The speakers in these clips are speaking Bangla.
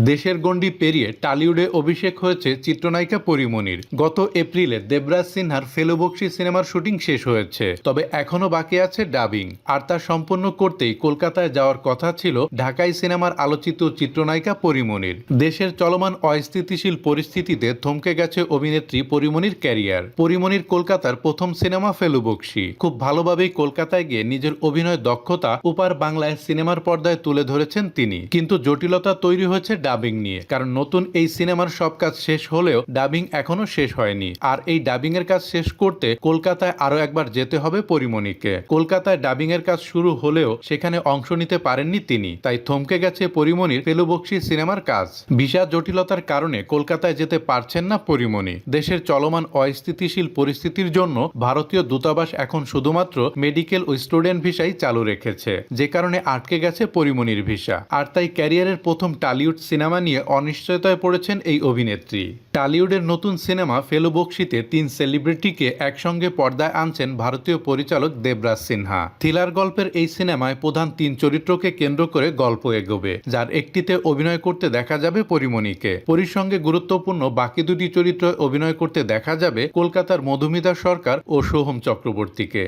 দেশের গণ্ডি পেরিয়ে টালিউডে অভিষেক হয়েছে চিত্রনায়িকা পরীমনির। গত এপ্রিলে দেবরাজ সিনহার ফেলুবকশী সিনেমার শুটিং শেষ হয়েছে, তবে এখনও বাকি আছে ডাবিং। আর তা সম্পন্ন করতেই কলকাতায় যাওয়ার কথা ছিল ঢাকাই সিনেমার আলোচিত চিত্রনায়িকা পরীমনির। দেশের চলমান অস্থিতিশীল পরিস্থিতিতে থমকে গেছে অভিনেত্রী পরীমনির ক্যারিয়ার। পরীমনির কলকাতার প্রথম সিনেমা ফেলুবকশী। খুব ভালোভাবেই কলকাতায় গিয়ে নিজের অভিনয় দক্ষতা ওপার বাংলায় সিনেমার পর্দায় তুলে ধরেছেন তিনি। কিন্তু জটিলতা তৈরি হয়েছে ডাবিং নিয়ে, কারণ নতুন এই সিনেমার সব কাজ শেষ হলেও ডাবিং এখনো শেষ হয়নি। আর এই ডাবিং এর কাজ শেষ করতে কলকাতায় আরো একবার যেতে হবে পরীমনিকে। কলকাতায় ডাবিং এর কাজ শুরু হলেও সেখানে অংশ নিতে পারেননি তিনি, তাই থমকে গেছে পরীমনির ফেলুবকশী সিনেমার কাজ। ভিসা জটিলতার কারণে কলকাতায় যেতে পারছেন না পরীমনি। দেশের চলমান অস্থিতিশীল পরিস্থিতির জন্য ভারতীয় দূতাবাস এখন শুধুমাত্র মেডিকেল ও স্টুডেন্ট ভিসাই চালু রেখেছে, যে কারণে আটকে গেছে পরীমনির ভিসা। আর তাই ক্যারিয়ারের প্রথম টালিউড সিনেমা নিয়ে অনিশ্চয়তায় পড়েছেন এই অভিনেত্রী। টালিউডের নতুন সিনেমা ফেলুবকশীতে 3 সেলিব্রিটিকে একসঙ্গে পর্দায় আনছেন ভারতীয় পরিচালক দেবরাজ সিনহা। থ্রিলার গল্পের এই সিনেমায় প্রধান 3 চরিত্রকে কেন্দ্র করে গল্প এগোবে, যার একটিতে অভিনয় করতে দেখা যাবে পরীমনিকে। পরীর সঙ্গে গুরুত্বপূর্ণ বাকি 2টি চরিত্র অভিনয় করতে দেখা যাবে কলকাতার মধুমিতা সরকার ও সোহম চক্রবর্তীকে।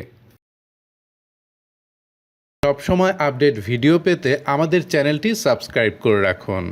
সবসময় আপডেট ভিডিও পেতে আমাদের চ্যানেলটি সাবস্ক্রাইব করে রাখুন।